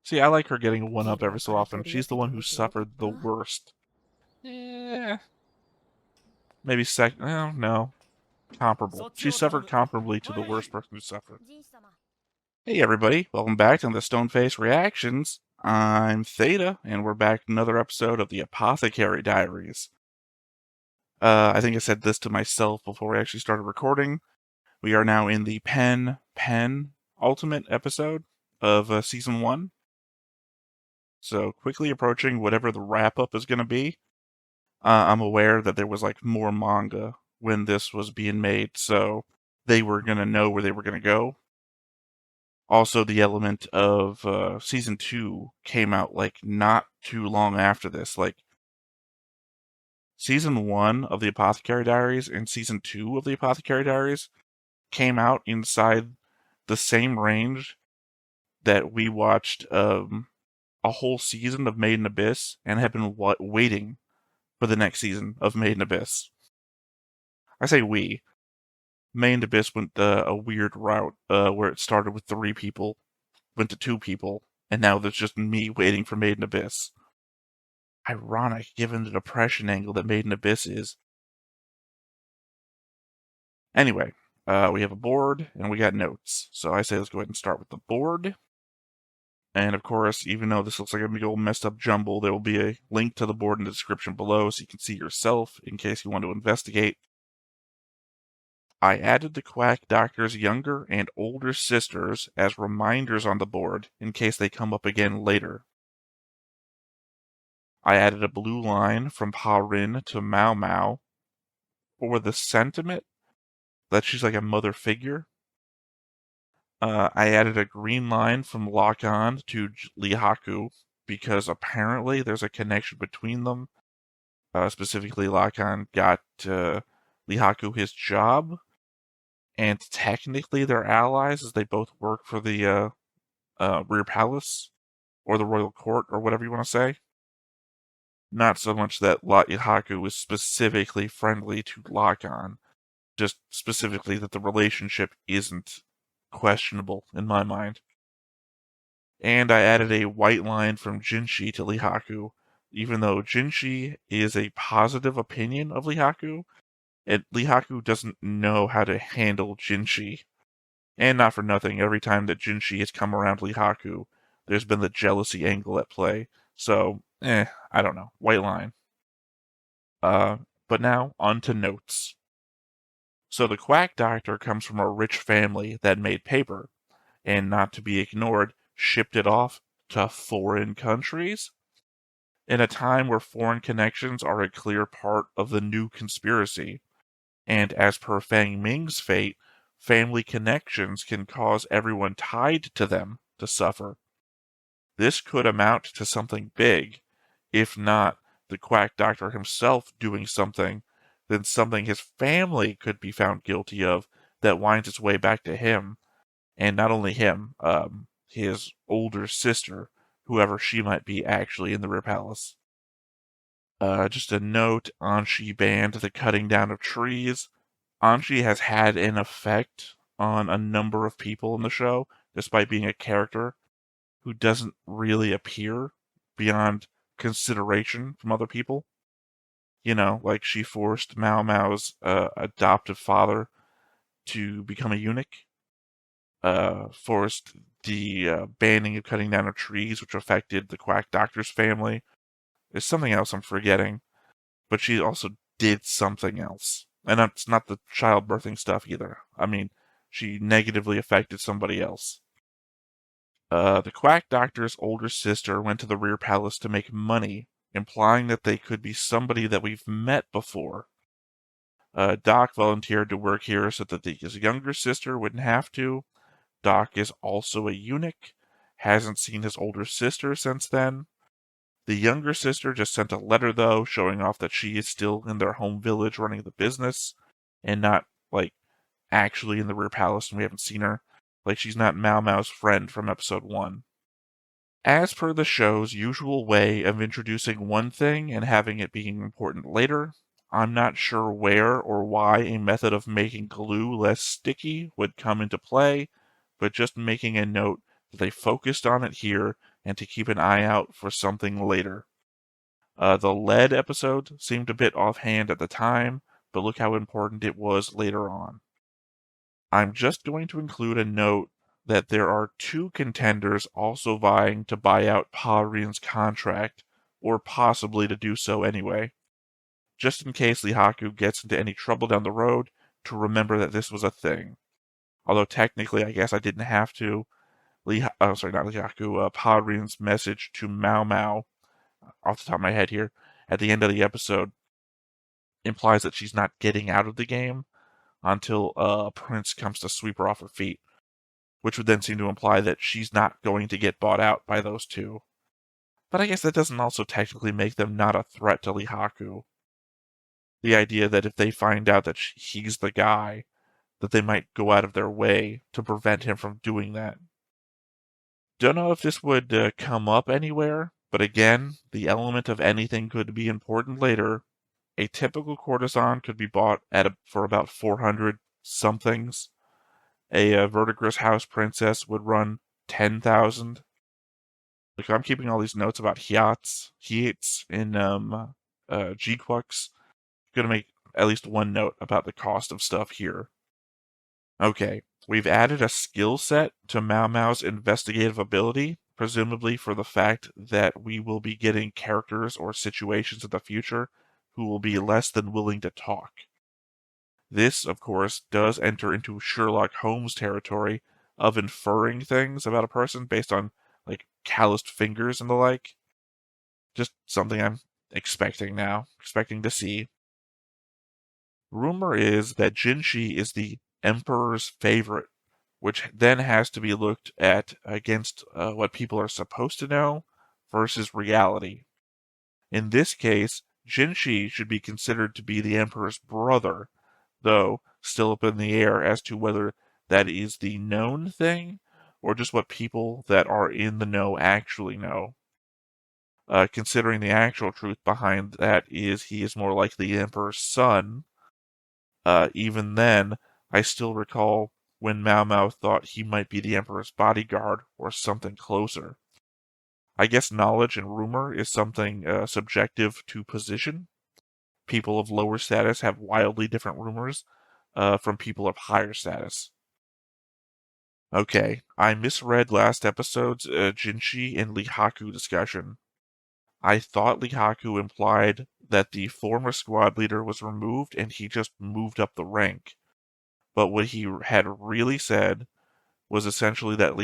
See, I like her getting one up every so often. She's the one who suffered the worst. Maybe no. Comparable. She suffered comparably to the worst person who suffered. Hey everybody, welcome back to the Stoneface Reactions. I'm Theta, and we're back with another episode of the Apothecary Diaries. I think I said this to myself before we actually started recording. We are now in the Pen Ultimate episode of Season 1. So, quickly approaching whatever the wrap-up is going to be. I'm aware that there was more manga when this was being made, so they were going to know where they were going to go. Also, the element of Season 2 came out not too long after this. Season 1 of the Apothecary Diaries and Season 2 of the Apothecary Diaries came out inside the same range that we watched a whole season of Made in Abyss and have been waiting for the next season of Made in Abyss. I say we. Made in Abyss went a weird route where it started with 3 people, went to 2 people, and now there's just me waiting for Made in Abyss. Ironic, given the depression angle that Made in Abyss is. Anyway, we have a board, and we got notes. So I say let's go ahead and start with the board. And of course, even though this looks like a big old messed up jumble, there will be a link to the board in the description below so you can see yourself in case you want to investigate. I added the Quack Doctor's younger and older sisters as reminders on the board in case they come up again later. I added a blue line from Pa Rin to Maomao for the sentiment that she's like a mother figure. I added a green line from Lock-On to Lihaku because apparently there's a connection between them. Specifically, Lock-On got Lihaku his job, and technically they're allies as they both work for the Rear Palace, or the Royal Court, or whatever you want to say. Not so much that Lihaku is specifically friendly to Lock-On, just specifically that the relationship isn't questionable in my mind. And I added a white line from Jinshi to Lihaku, even though Jinshi is a positive opinion of Lihaku, and Lihaku doesn't know how to handle Jinshi. And not for nothing, every time that Jinshi has come around Lihaku, there's been the jealousy angle at play. So, I don't know. White line. But now, on to notes. So the Quack Doctor comes from a rich family that made paper, and not to be ignored, shipped it off to foreign countries? In a time where foreign connections are a clear part of the new conspiracy, and as per Fang Ming's fate, family connections can cause everyone tied to them to suffer. This could amount to something big, if not the Quack Doctor himself doing something, then something his family could be found guilty of that winds its way back to him, and not only him, his older sister, whoever she might be actually in the Rear Palace. Just a note, Anshi banned the cutting down of trees. Anshi has had an effect on a number of people in the show, despite being a character who doesn't really appear beyond consideration from other people. She forced Maomao's adoptive father to become a eunuch, forced the banning of cutting down of trees, which affected the Quack Doctor's family. There's something else I'm forgetting, but she also did something else. And that's not the childbirthing stuff either. I mean, she negatively affected somebody else. The Quack Doctor's older sister went to the Rear Palace to make money, implying that they could be somebody that we've met before. Doc volunteered to work here so that his younger sister wouldn't have to. Doc is also a eunuch, hasn't seen his older sister since then. The younger sister just sent a letter, though, showing off that she is still in their home village running the business, and not, actually in the Rear Palace, and we haven't seen her. She's not Maomao's friend from episode 1. As per the show's usual way of introducing one thing and having it being important later, I'm not sure where or why a method of making glue less sticky would come into play, but just making a note that they focused on it here and to keep an eye out for something later. The lead episode seemed a bit offhand at the time, but look how important it was later on. I'm just going to include a note that there are 2 contenders also vying to buy out Parin's contract, or possibly to do so anyway, just in case Lihaku gets into any trouble down the road, to remember that this was a thing. Although technically, I guess I didn't have to. Parin's message to Maomao, off the top of my head here, at the end of the episode, implies that she's not getting out of the game until Prince comes to sweep her off her feet, which would then seem to imply that she's not going to get bought out by those 2. But I guess that doesn't also technically make them not a threat to Lihaku. The idea that if they find out that he's the guy, that they might go out of their way to prevent him from doing that. Don't know if this would come up anywhere, but again, the element of anything could be important later. A typical courtesan could be bought for about 400 somethings. A Verdigris House princess would run 10,000. Like, I'm keeping all these notes about Hiats in Jiquux. Gonna make at least one note about the cost of stuff here. Okay, we've added a skill set to Maomao's investigative ability, presumably for the fact that we will be getting characters or situations in the future who will be less than willing to talk. This, of course, does enter into Sherlock Holmes territory of inferring things about a person based on, like, calloused fingers and the like. Just something I'm expecting to see. Rumor is that jinshi is the Emperor's favorite, which then has to be looked at against what people are supposed to know versus reality. In this case, jinshi should be considered to be the Emperor's brother, though still up in the air as to whether that is the known thing or just what people that are in the know actually know. Considering the actual truth behind that is he is more likely the Emperor's son. Even then, I still recall when Maomao thought he might be the Emperor's bodyguard or something closer. I guess knowledge and rumor is something subjective to position. People of lower status have wildly different rumors from people of higher status. Okay, I misread last episode's Jinshi and Lihaku discussion. I thought Lihaku implied that the former squad leader was removed and he just moved up the rank. But what he had really said was essentially that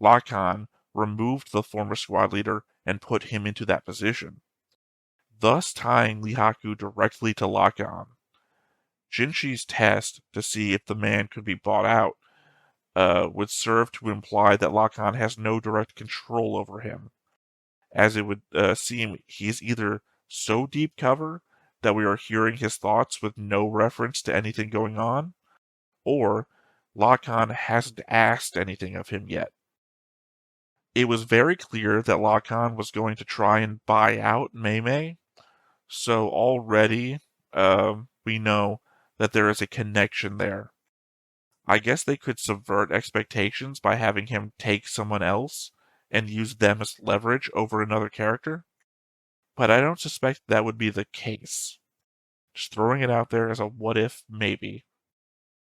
Lakan removed the former squad leader and put him into that position, thus tying Lihaku directly to Lakan. Jinshi's test to see if the man could be bought out would serve to imply that Lakan has no direct control over him, as it would seem he is either so deep cover that we are hearing his thoughts with no reference to anything going on, or Lakan hasn't asked anything of him yet. It was very clear that Lakan was going to try and buy out Maomao, so already we know that there is a connection there. I guess they could subvert expectations by having him take someone else and use them as leverage over another character, but I don't suspect that would be the case. Just throwing it out there as a what if maybe.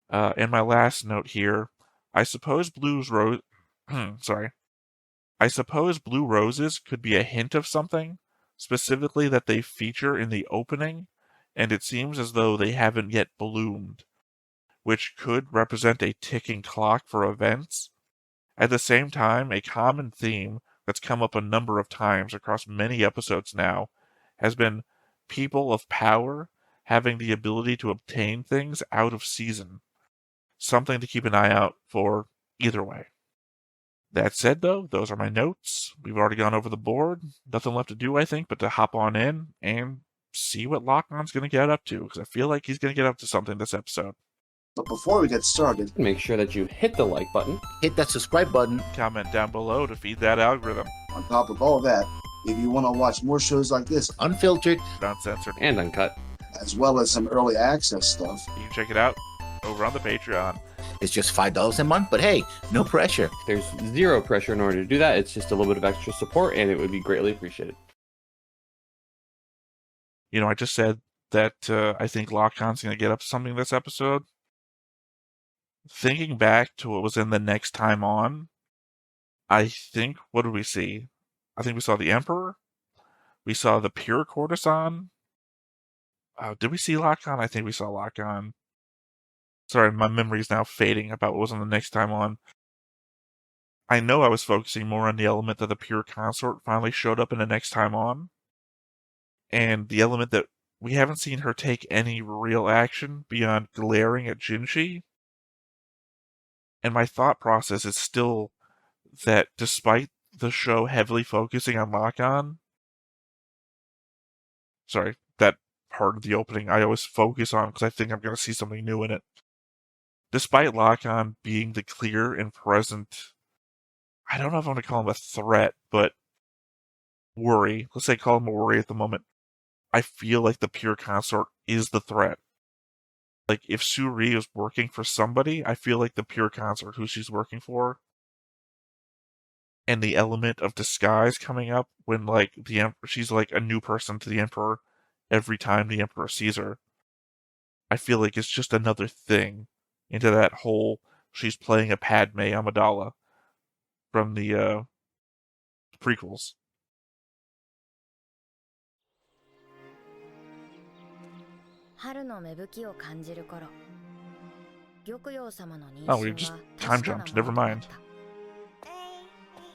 And my last note here, I suppose Blue Roses could be a hint of something, specifically that they feature in the opening, and it seems as though they haven't yet bloomed, which could represent a ticking clock for events. At the same time, a common theme that's come up a number of times across many episodes now has been people of power having the ability to obtain things out of season. Something to keep an eye out for either way. That said, though, those are my notes. We've already gone over the board. Nothing left to do, I think, but to hop on in and see what Lachlan's going to get up to, because I feel like he's going to get up to something this episode. But before we get started, make sure that you hit the like button, hit that subscribe button, comment down below to feed that algorithm. On top of all that, if you want to watch more shows like this, unfiltered, uncensored, and uncut, as well as some early access stuff, you can check it out over on the Patreon. It's just $5 a month, but hey, no pressure. There's zero pressure in order to do that. It's just a little bit of extra support, and it would be greatly appreciated. You know, I just said that I think Lockon's going to get up to something this episode. Thinking back to what was in the next time on, I think, what did we see? I think we saw the Emperor. We saw the pure courtesan. Did we see Lockon? I think we saw Lockon. Sorry, my memory's now fading about what was on the next time on. I know I was focusing more on the element that the pure consort finally showed up in the next time on. And the element that we haven't seen her take any real action beyond glaring at Jinshi. And my thought process is still that despite the show heavily focusing on Lockon, sorry, that part of the opening I always focus on because I think I'm going to see something new in it. Despite Lockon being the clear and present, I don't know if I'm going to call him a threat, but worry. Let's say call him a worry at the moment. I feel like the pure consort is the threat. Like, if Suri is working for somebody, I feel like the pure consort who she's working for, and the element of disguise coming up when, like, the Emperor, she's like a new person to the Emperor every time the Emperor sees her. I feel like it's just another thing into that whole she's playing a Padme Amidala from the prequels. Oh, we just time jumped. Never mind.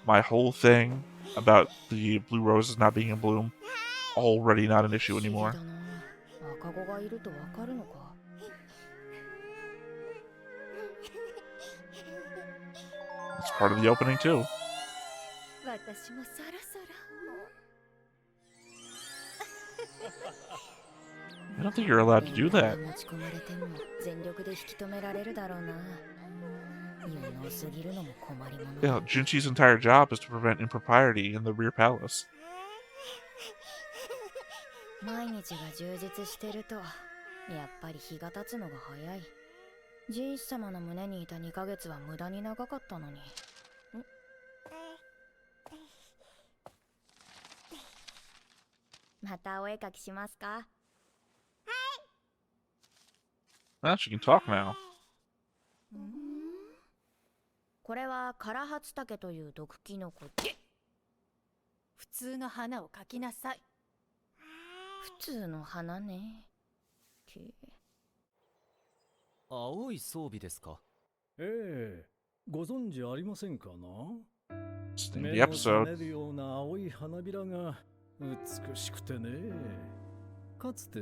My whole thing about the blue roses not being in bloom, already not an issue anymore. It's part of the opening too. I don't think you're allowed to do that. Yeah, Jinshi's entire job is to prevent impropriety in the rear palace. Well, she can talk now. これはカラハツタケという毒キノコで、普通の花を描きなさい。普通の花ね。青い装備ですか？ええ、ご存知ありませんかな？ It's the 目 end of の the 覚 episode. めるような青い花びらが美しくてね。かつて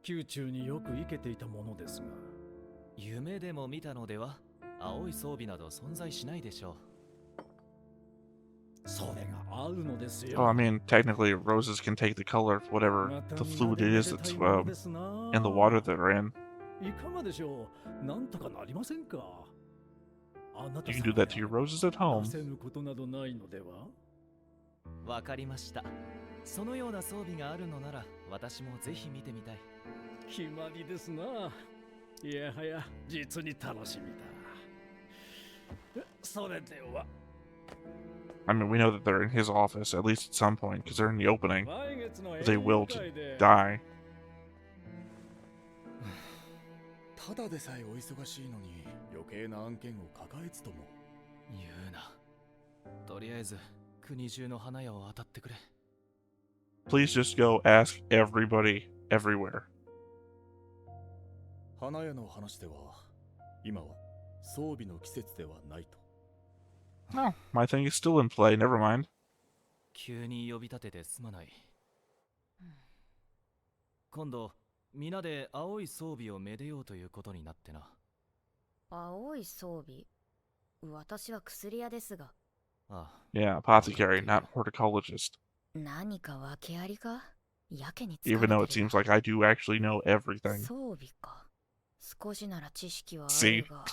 宮中によく生けていたものですが。夢でも見たのでは？青い装備など存在しないでしょう。それがあるのですよ。 Oh, I mean, technically, roses can take the color of whatever the fluid it is that's in the water that they're in. いかがでしょう。なんとかなりませんか。You can do that to your roses at home. 出せぬことなどないのでは。わかりました。そのような装備があるのなら、私もぜひ見てみたい。決まりですな。いやはや、実に楽しみだ。それでは。I mean, we know that they're in his office, at least at some point, because they're in the opening. They will to die. ただでさえお忙しいのに余計な案件を抱えつとも。言うな。とりあえず国中の花屋を当たってくれ。Please just go ask everybody everywhere. 花屋の話では今は装備の季節ではないと。No, my thing is still in play. Never mind. 急に呼び立ててすまない。今度皆で青い装備をめでようということになってな。青い装備？私は薬屋ですが。ああ。Yeah, apothecary, not horticulturist. 何か訳ありか？やけに疲れてる。Even though it seems like I do actually know everything. 装備か。少しなら知識はあるが。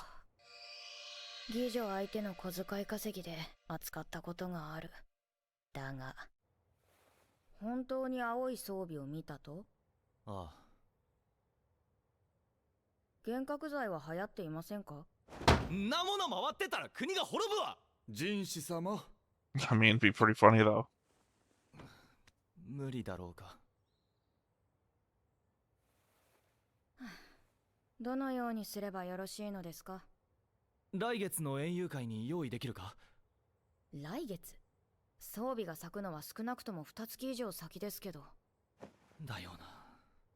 妓女相手の小遣い稼ぎで扱ったことがある。だが、本当に青い装備を見たと？ああ。幻覚剤は流行っていませんか？んなもの回ってたら国が滅ぶわ。jinshi様 I mean, it'd be pretty funny though. 無理だろうか。どのようにすればよろしいのですか？来月の園遊会に用意できるか？来月？装備が咲くのは少なくとも2月以上先ですけど。だよな。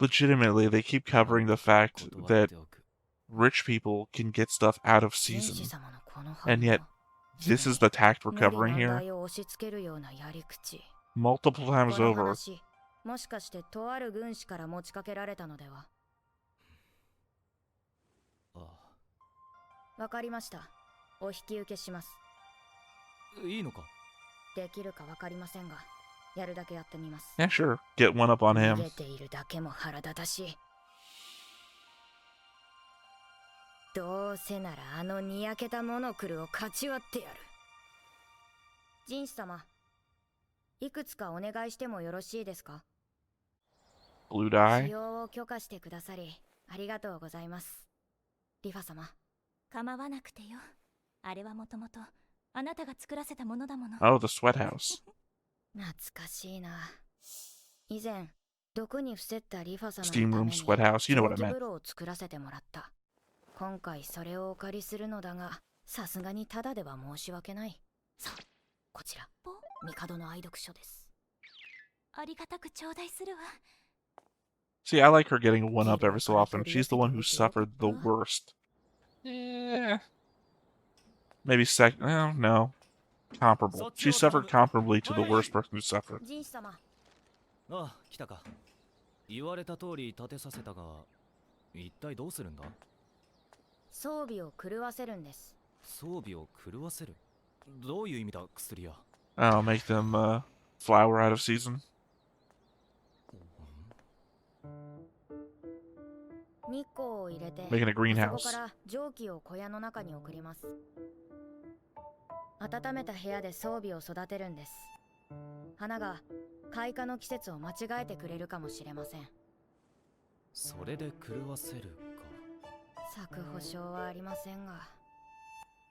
Legitimately, they keep covering the fact that rich people can get stuff out of 天使 season. 様のこの反応。 And yet, this is the tact we're 無理 covering 難 here 題を押し付けるようなやり口。 multiple こ times の over. 話、もしかしてとある軍師から持ちかけられたのでは？あわかりました。お引き受けします。あ、いいのか？できるかわかりませんが、やるだけやってみます。 Yeah, sure. Get one up on 逃 him. げているだけも腹立たしい。どうせならあのにやけたモノクルを勝ち割ってやる。ジンシ様、いくつかお願いしてもよろしいですか？ Blue 使 dye. 用を許可してくださりありがとうございます。リファ様。構わなくてよ。あれはもともとあなたが作らせたものだもの。 Oh, the sweat house. 懐かしいな。以前毒に伏せったリファ様 Steam のた room, めに sweat house. You know what I 蒸気 meant. 風呂を作らせてもらった。今回それをお借りするのだが、さすがにただでは申し訳ない。さあ、こちら帝の愛読書です。ありがたく頂戴するわ。 See, I like her getting one up every so often. She's the one who suffered the worst. Yeah. Maybe second. No. Comparable. She suffered comparably to the worst person who suffered. ジンシ様。ああ、来たか。言われた通り立てさせたが、一体どうするんだ？装備を狂わせるんです。装備を狂わせる？どういう意味だ、薬屋。Oh, make them flower out of season. 日光を入れて、 Making a そ greenhouse. こから蒸気を小屋の中に送ります。温めた部屋で装備を育てるんです。花が開花の季節を間違えてくれるかもしれません。それで狂わせるか。咲く保証はありませんが。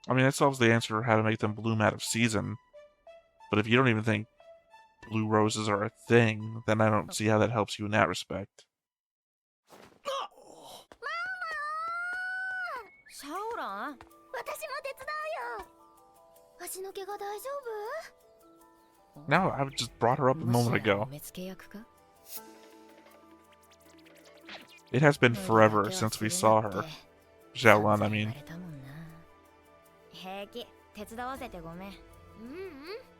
I mean, that solves the answer for how to make them bloom out of season. But if you don't even think blue roses are a thing, then I don't see how that helps you in that respect. シャオラン、私も手伝うよ。足の毛が大丈 No, I just brought her up a もし moment や ago. 目付け役か？ It has been forever since we saw her. Xiaolan, I mean. 平気、手伝わせてごめん。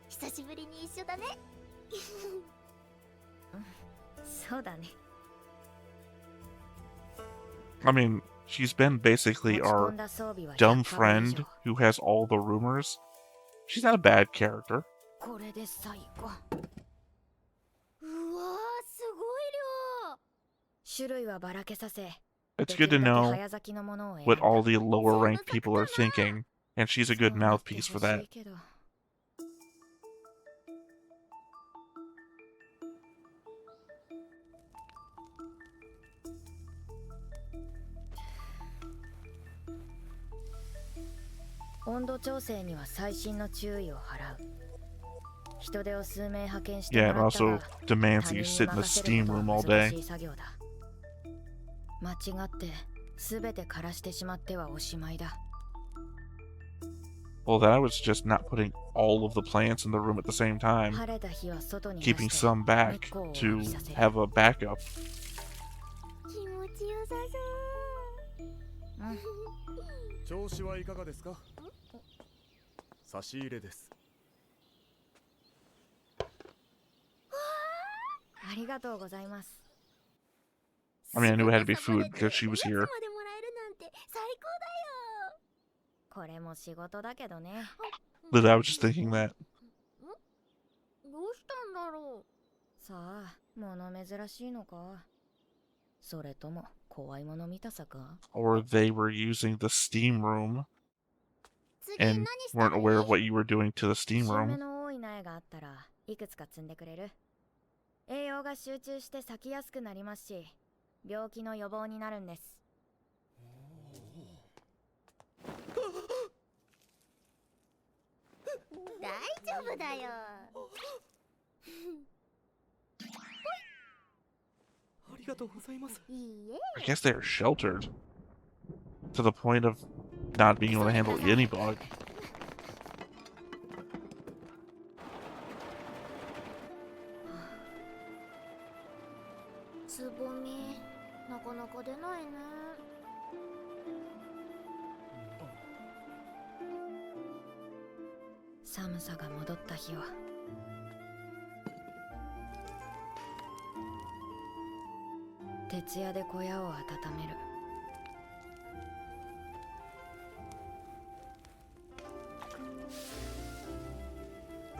久しぶりに一緒だね。そうだね。 I mean, she's been basically 持ち込 our んだ装備は dumb 100株以 friend 上。 who has all the rumors. She's not a bad character. これで最後。うわー、すごい量。種類はばらけさせ、 It's でき good る to だけ know 早咲きのものを選ん what だ。 all the lower ranked people are thinking, and she's a good そうなって mouthpiece ほ for し that. いけど。温度調整には細心の注意を払う。人手を数名派遣しても Yeah, ら it ったが、 also demands 他 that you 人に sit in the 任せる steam ことは room all 難し day. い作業だ。間違って全て枯らしてしまってはおしまいだ。 Well, then I was just not putting all of the plants in the room at the same time, 晴れた日は外に出 keeping して some back 日光を to 浴びさせる。 have a backup. 気持ちよさそう。調子はいかがですか？差し入れです。ありがとうございます。 I mean, I knew it had to be food because she was おやつ here. までもらえるなんて最高これも仕事だけどね。 But I was just thinking that. だよ。どうしたんだろさあ、物珍しいのか。それとも怖いもの見たさか。 Or they were using the steam room う。次何 and した weren't の aware of what you were doing to the steam 新芽 room. の多い苗があったらいくつか摘んでくれる？栄養が集中して咲きやすくなりますし、病気の予防になるんです。大丈夫だよ。ありがとうございます。いいえ。 I guess they are sheltered to the point of not being able to handle any bug. つぼみ、なかなか出ないね。寒さが戻った日は徹夜で小屋を温める。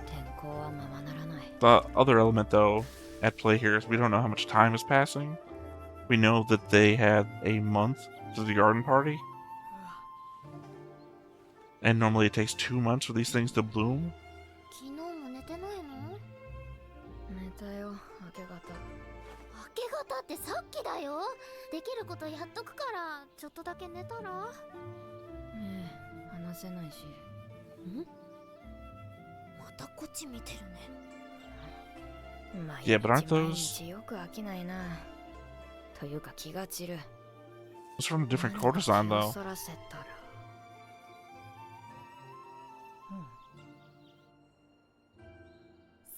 天候はままならない。 The other element, though, at play here is we don't know how much time is passing. We know that they had a month to the garden party. And normally it takes 2 months for these things to bloom. 昨日も寝てないの？寝たよ、明け方。明け方ってさっきだよ。できることやっとくからちょっとだけ寝たら。ねえ、話せないし。ん？またこっち見てるね。毎 Yeah, but aren't 日毎 those- 日よく飽きないな。というか気が散る。 It's from a different 何か courtesan, 気を though. そらせたら。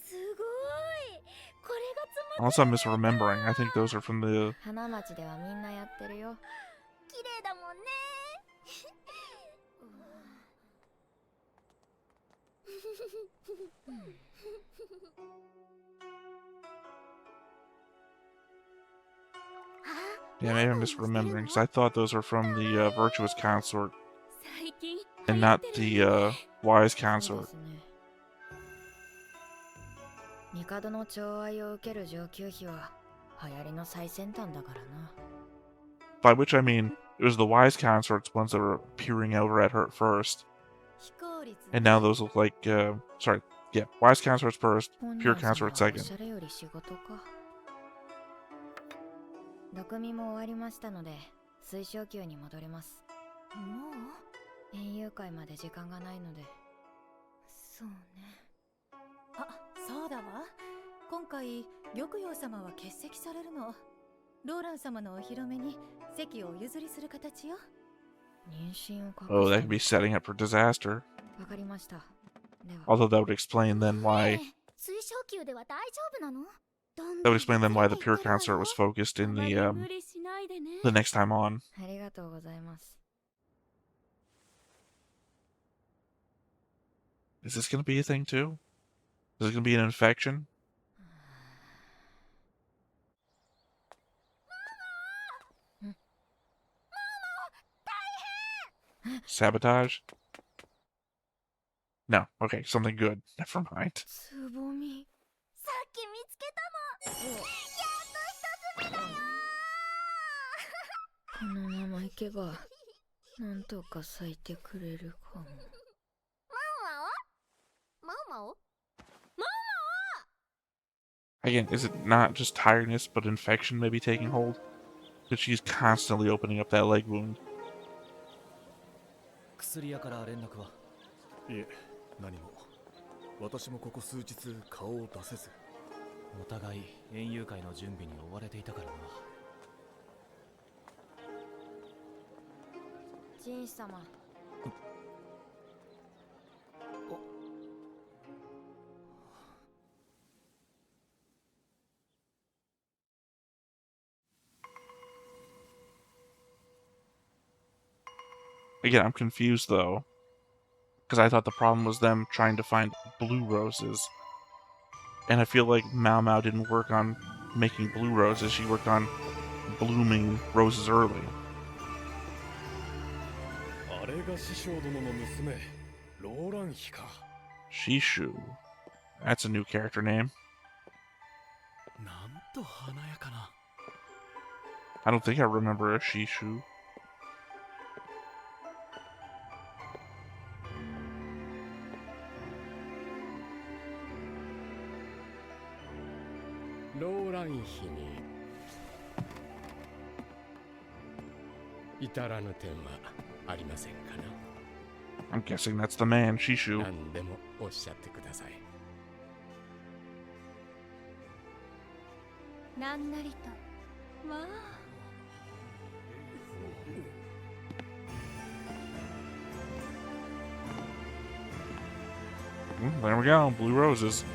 すごい。これがつま Unless I'm misremembering, I think those are from the... 花町ではみんなやってるよ。綺麗だもんね。Yeah, maybe I'm misremembering, because I thought those were from the virtuous consort 最近 and not 流行ってる the wise そうで consort. すね。帝の寵愛を受ける上級妃は流行りの最先端だからな。 By which I mean, it was the wise consorts ones that were peering over at her at first. 非効率 And now those look like, sorry, yeah, wise consorts first, 本 pure 人様 consort はお second. しゃれより仕事か。毒味も終わりましたので水晶宮に戻ります。もう園遊会まで時間がないので。そうね。あ、そうだわ。今回玉葉様は欠席されるの。ローラン様のお披露目に席をお譲りする形よ。妊娠を隠した Oh, that could be setting up for disaster. わかりました。では Although that would explain then why ねえ水晶宮では大丈夫なの？ that would explain then why the pure consort was focused in the next time on. ありがとうございます。 Is this gonna be a thing too? Is it gonna be an infection? Sabotage? No. Okay, something good. Never mind. つぼみ。さっき見つけたの。やっと一つ目だよ。このまま行けばなんとか咲いてくれるかも。マオマオ？ Again, is it not just tiredness, but infection maybe taking hold? Because she's constantly opening up that leg wound. 薬屋から連絡は？いえ、何も。私もここ数日顔を出せず。お互い園遊会の準備に追われていたからな。紳士様。 Again, I'm confused though. Because I thought the problem was them trying to find blue roses. And I feel like Maomao didn't work on making blue roses, she worked on blooming roses early. あれが師匠殿の娘、ローラン妃か。 Shishu. That's a new character name. なんと華やかな。 I don't think I remember a Shishu. ローラン妃に至らぬ点はありませんかな。I'm guessing that's the man, Shishu. 何でもおっしゃってください。なんなりと。わあ。There we go, blue roses.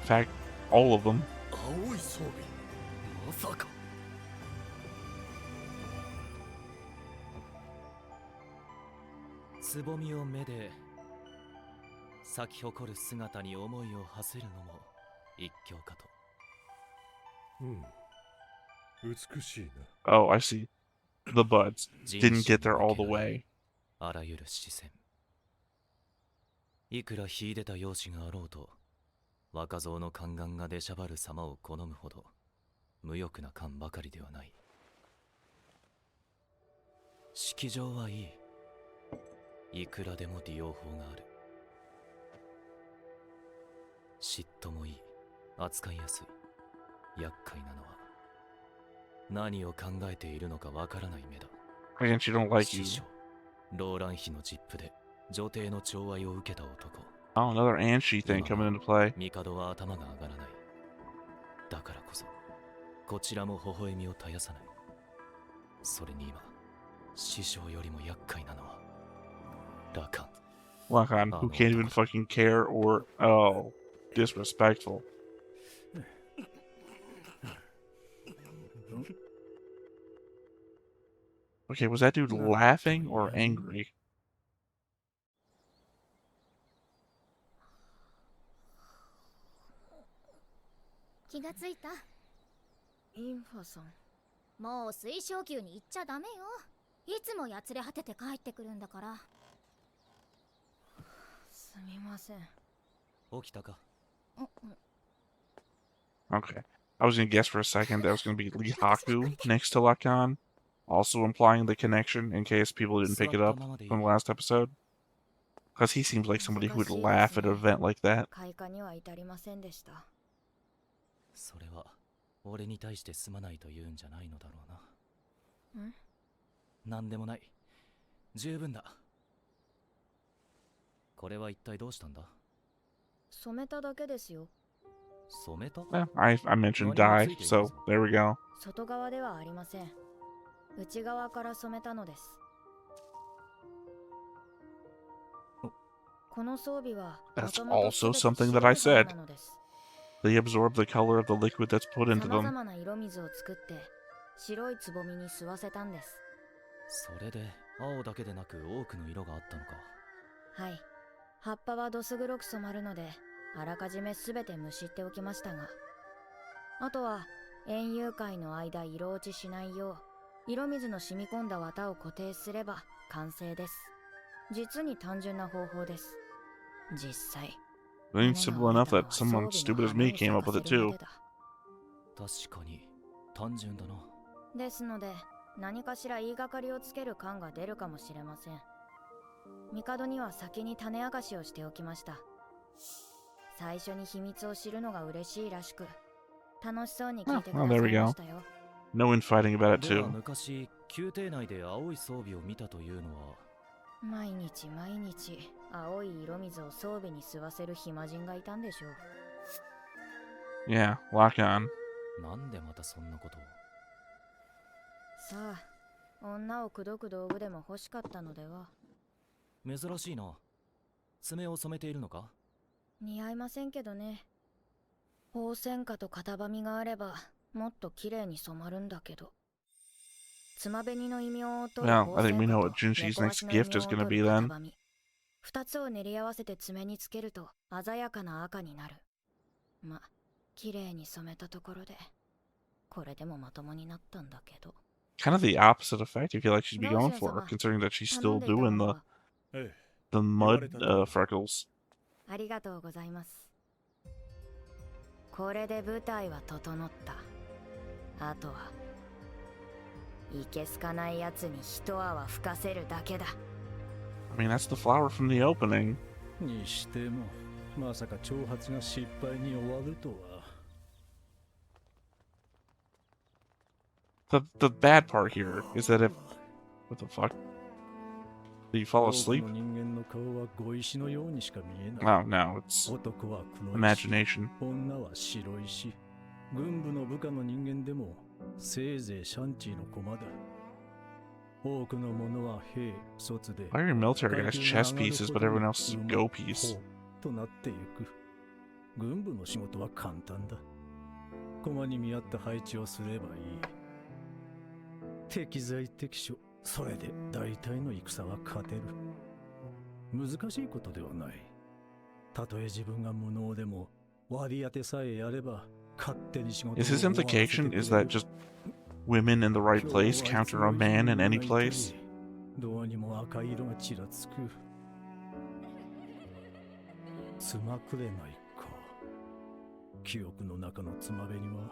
In fact, all of them. 青い装備まさか。つぼみを目で咲き誇る姿に思いを馳せるのも一興かと。美しいな。 Oh, I see. The buds didn't get there all the way. あらゆる視線。いくら秀でた容姿があろうと、若造の宦官が出しゃばる様を好むほど無欲な感ばかりではない。式場はいい。いくらでも利用法がある。嫉妬もいい。扱いやすい。厄介なのは何を考えているのかわからない目だ。 And she don't like you. 師匠、ローラン妃の実父で女帝の寵愛を受けた男。 Oh, another Anshi thing coming into play. 帝は頭が上がらない。だからこそこちらも微笑みを絶やさない。それに今師匠よりも厄介なのはラカン。 Lakan, who can't even fucking care or... Oh, disrespectful. Okay, was that dude laughing or angry? 気がついた？インファさん。もう水晶宮に行っちゃダメよ。いつもやつれ果てて帰ってくるんだから。すみません。起きたか？ Okay. I was gonna guess for a second that was gonna be Lee Haku next to Lakan, also implying the connection in case people didn't pick it up from the last episode. Because he seems like somebody who would laugh at an event like that. 開花には至りませんでした。それは俺に対してすまないと言うんじゃないのだろうな。なんでもない。十分だ。これは一体どうしたんだ？染めただけですよ。染めた？ Yeah, I mentioned dye, so there we go. 外側ではありません。内側から染めたのです。この装備は That's also something that I said. They absorb the color of the liquid that's put into 様 them. 々な色水を作って白いつぼみに吸わせたんです。それで青だけでなく多くの色があったのか。はい。葉っぱはどす黒く染まるので、あらかじめすべてむしっておきましたが、あとは園遊会の間色落ちしないよう色水の染み込んだ綿を固定すれば完成です。実に単純な方法です。実際 It ain't simple enough that someone stupid as me came up with it too. 確かに単純だな。ですので何かしら言いがかりをつける感が出るかもしれません。帝には先に種明かしをしておきました。最初に秘密を知るのが嬉しいらしく、楽しそうに聞いてくださいましたよ。No infighting about it で too. は昔宮廷内で青い装備を見たというのは、毎日青い色水を装備に吸わせる暇人がいたんでしょう。Yeah, lock on. なんでまたそんなことを。さあ、女を口説く道具でも欲しかったのでは。珍しいな。爪を染めているのか？似合いませんけどね。鳳仙花と型紙があればもっと綺麗に染まるんだけど。妻紅の異名を取る Well, 鳳 I think we 仙 know 花 what と Junshi's 猫 next 足の異 gift 名 is を going to 取 be る then. 型紙。二つを練り合わせて爪につけると鮮やかな赤になる。ま、綺麗に染めたところで、これでもまともになったんだけど。Kind of the opposite effect you feel like she'd be going for, considering that she's still doing the mud freckles. ありがとうございます。これで舞台は整った。あとはいけすかないやつに一泡吹かせるだけだ。I mean, that's the flower from the opening. にしても、まさか挑発が失敗に終わるとは。The bad part here is that if... What the fuck? Did you fall asleep? Oh no, it's imagination. 軍部の部下の人間でもせいぜいシャンチーの駒だ。多くの者は兵、卒で Why are your military guys chess pieces, but everyone else is go piece? となってゆく。軍部の仕事は簡単だ。駒に見合った配置をすればいい。適材適所、それで大体の戦は勝てる。難しいことではない。たとえ自分が無能でも割り当てさえやれば勝手に仕事を Is his implication is that just women in the right place counter a man in any place? どうにも赤い色がちらつく。つまくれないか。記憶の中のつまべには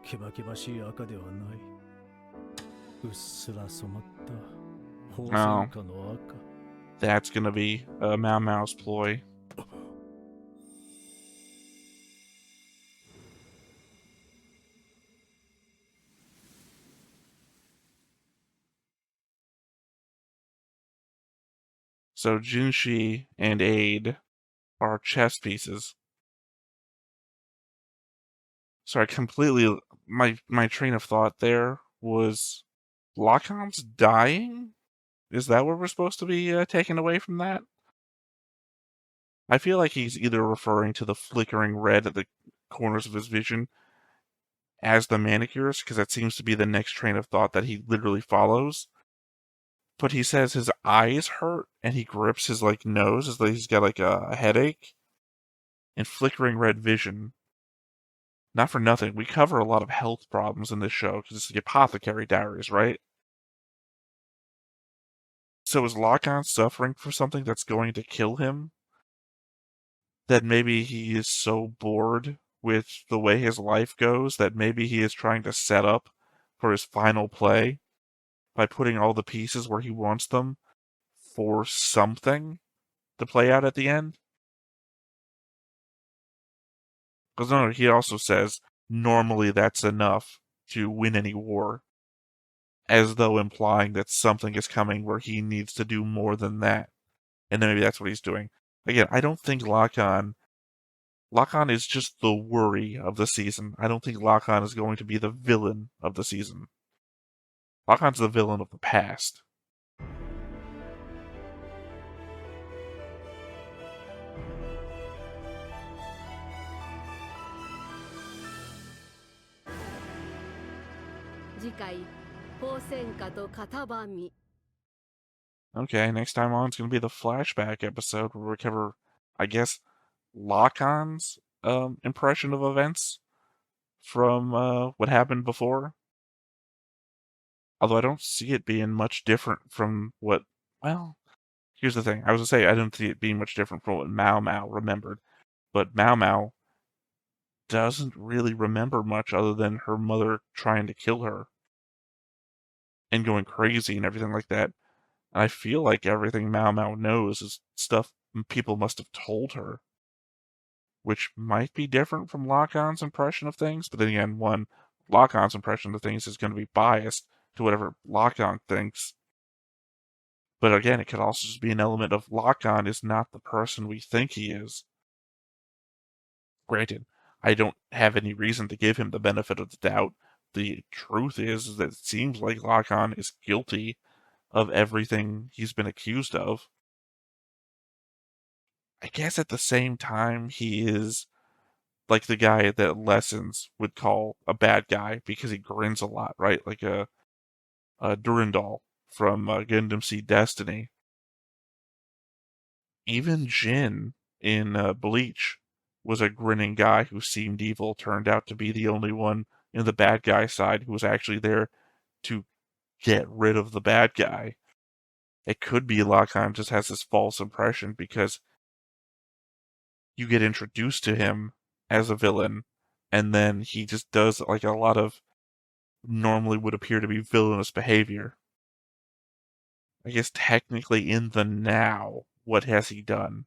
けばけばしい赤ではない。うっすら染まった放線下の赤。That's gonna be Maomao's ploy. So Jinshi and Aid are chess pieces. Sorry, completely. My train of thought there was Lacan's dying. Is that what we're supposed to be taking away from that? I feel like he's either referring to the flickering red at the corners of his vision as the manicures, because that seems to be the next train of thought that he literally follows. But he says his eyes hurt, and he grips his nose as though he's got a headache. And flickering red vision. Not for nothing, we cover a lot of health problems in this show, because it's the Apothecary Diaries, right? So is Lacan suffering for something that's going to kill him? That maybe he is so bored with the way his life goes that maybe he is trying to set up for his final play by putting all the pieces where he wants them for something to play out at the end? Because no, he also says normally that's enough to win any war, as though implying that something is coming where he needs to do more than that. And then maybe that's what he's doing. Again, I don't think Lacan is just the worry of the season. I don't think Lacan is going to be the villain of the season. Lacan's the villain of the past. Okay, next time on it's going to be the flashback episode where we cover, I guess, Lacan's impression of events from what happened before. Although I don't see it being much different from what, well, here's the thing. I was going to say I don't see it being much different from what Maomao remembered. But Maomao doesn't really remember much other than her mother trying to kill her and going crazy and everything like that. And I feel like everything Maomao knows is stuff people must have told her, which might be different from Lacan's impression of things. But then again, Lacan's impression of things is going to be biased to whatever Lacan thinks. But again, it could also just be an element of Lacan is not the person we think he is. Granted, I don't have any reason to give him the benefit of the doubt. The truth is that it seems like Lacan is guilty of everything he's been accused of. I guess at the same time, he is like the guy that Lessons would call a bad guy because he grins a lot, right? Like a Durandal from Gundam Seed Destiny. Even Jin in Bleach was a grinning guy who seemed evil, turned out to be the only one in the bad guy side who was actually there to get rid of the bad guy. It could be Lacan just has this false impression because you get introduced to him as a villain, and then he just does a lot of normally would appear to be villainous behavior. I guess technically in the now, what has he done?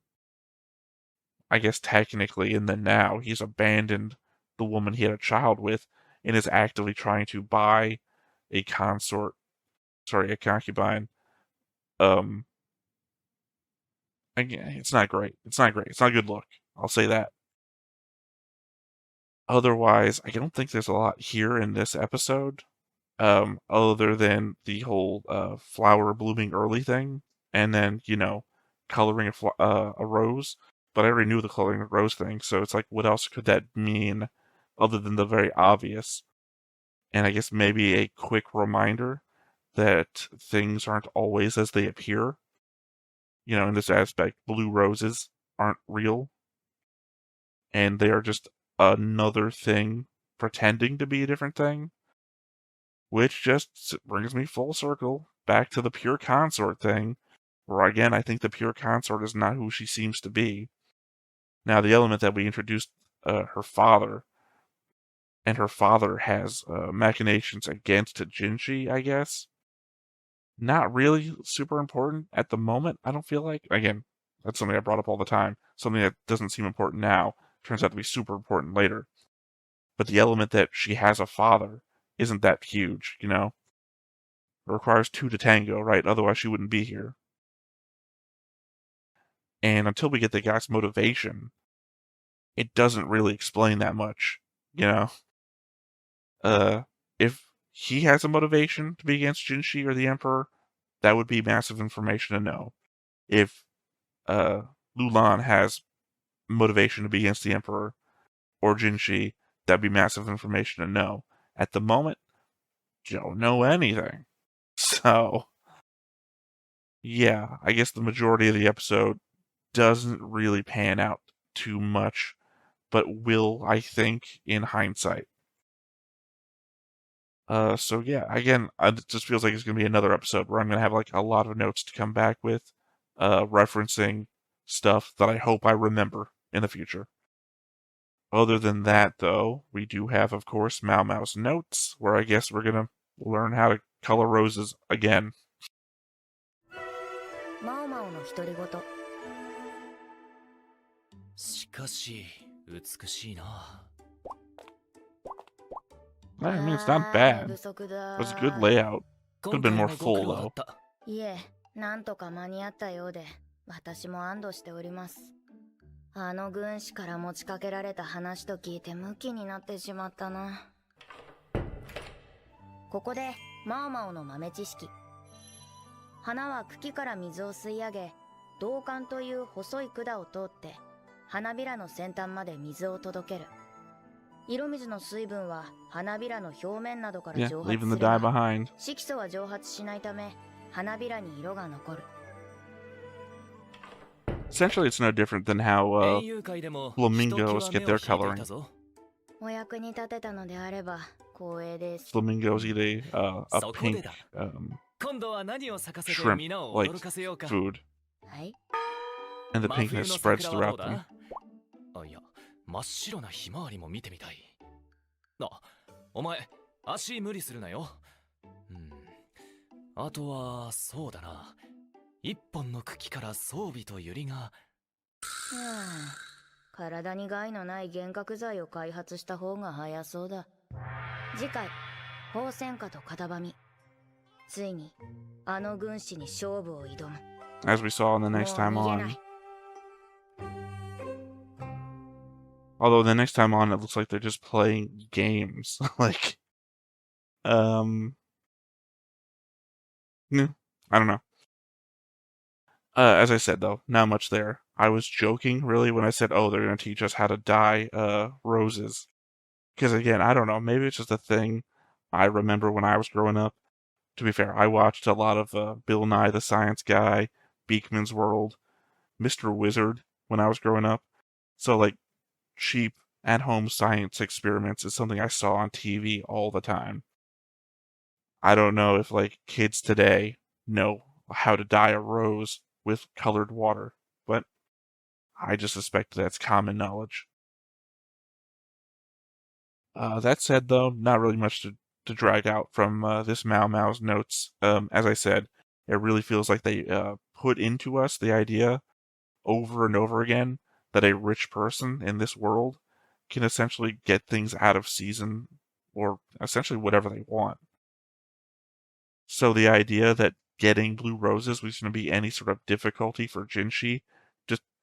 I guess technically in the now, he's abandoned the woman he had a child with and is actively trying to buy a concubine, Again, it's not great. It's not great. It's not a good look. I'll say that. Otherwise, I don't think there's a lot here in this episode, other than the whole flower blooming early thing, and then coloring a rose. But I already knew the coloring a rose thing, so it's like, what else could that mean, other than the very obvious? And I guess maybe a quick reminder that things aren't always as they appear. In this aspect, blue roses aren't real, and they are just another thing pretending to be a different thing, which just brings me full circle back to the pure consort thing, where again, I think the pure consort is not who she seems to be. Now, the element that we introduced her father, and her father has machinations against jinshi, I guess. Not really super important at the moment, I don't feel like. Again, that's something I brought up all the time. Something that doesn't seem important now turns out to be super important later. But the element that she has a father isn't that huge, It requires two to tango, right? Otherwise she wouldn't be here. And until we get the guy's motivation, it doesn't really explain that much, If he has a motivation to be against Jinshi or the Emperor, that would be massive information to know. If Lulan has motivation to be against the Emperor or Jinshi, that'd be massive information to know. At the moment, don't know anything. So, yeah, I guess the majority of the episode doesn't really pan out too much, but will, I think, in hindsight. So yeah, again, it just feels like it's going to be another episode where I'm going to have like a lot of notes to come back with, referencing stuff that I hope I remember in the future. Other than that, though, we do have, of course, Maomao's notes, where I guess we're going to learn how to color roses again. Maomao no Hitorigoto. しかし美しいな。 I mean, it's not bad. It was a good layout. Could have been more full, though. いえ、なんとか間に合ったようで、私も安堵しております。あの軍師から持ちかけられた話と聞いてムキになってしまったな。ここでマオマオの豆知識。花は茎から水を吸い上げ、導管という細い管を通って花びらの先端まで水を届ける。色水の水分は花びらの表面などから蒸発するが、色素は蒸発しないため花びらに色が残る。Essentially, it's no different than how flamingos get their coloring. お役に立てたのであれば光栄です。 Flamingos eat a pink shrimp-like food, and the pinkness spreads throughout them. あ、いや、真っ白なひまわりも見てみたい。あ、お前、足無理するなよ。あとは、そうだな。一本の茎から装備と百合が。体に害のない幻覚剤を開発した方が早そうだ。次回、宝泉花と片ばみ。ついに、あの軍師に勝負を挑む。As we saw in the next time on. Although the next time on, it looks like they're just playing games. Like, yeah, I don't know. As I said, though, not much there. I was joking, really, when I said, oh, they're going to teach us how to dye roses. Because, again, I don't know, maybe it's just a thing I remember when I was growing up. To be fair, I watched a lot of Bill Nye the Science Guy, Beakman's World, Mr. Wizard when I was growing up. So, like, cheap, at-home science experiments is something I saw on TV all the time. I don't know if, like, kids today know how to dye a rose with colored water, but I just suspect that's common knowledge. That said, though, not really much to drag out from this Maomao's notes. As I said, it really feels like they put into us the idea over and over again that a rich person in this world can essentially get things out of season, or essentially whatever they want. So the idea that getting blue roses was going to be any sort of difficulty for Jinshi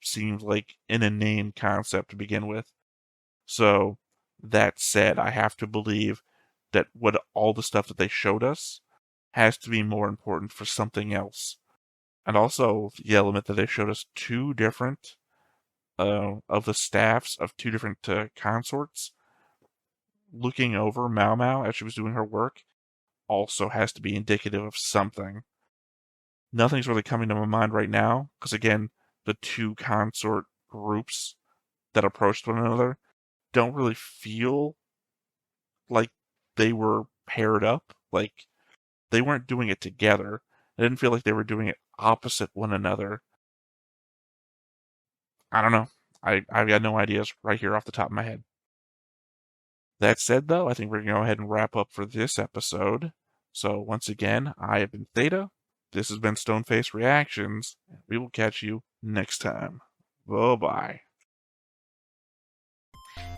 seemed like an inane concept to begin with. So, that said, I have to believe that all the stuff that they showed us has to be more important for something else. And also the element that they showed us two different of the staffs of two different consorts looking over Maomao as she was doing her work also has to be indicative of something. Nothing's really coming to my mind right now, because again, the two consort groups that approached one another don't really feel like they were paired up. Like, they weren't doing it together. I didn't feel like they were doing it opposite one another. I don't know. I've got no ideas right here off the top of my head. That said, though, I think we're going to go ahead and wrap up for this episode. So, once again, I have been Theta. This has been Stoneface Reactions. We will catch you next time. Bye-bye.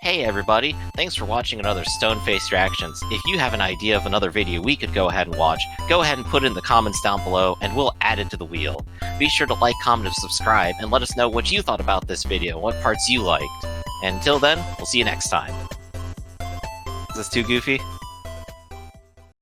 Hey everybody, thanks for watching another Stoneface Reactions. If you have an idea of another video we could go ahead and watch, go ahead and put it in the comments down below and we'll add it to the wheel. Be sure to like, comment, and subscribe, and let us know what you thought about this video, what parts you liked. And until then, we'll see you next time. Is this too goofy?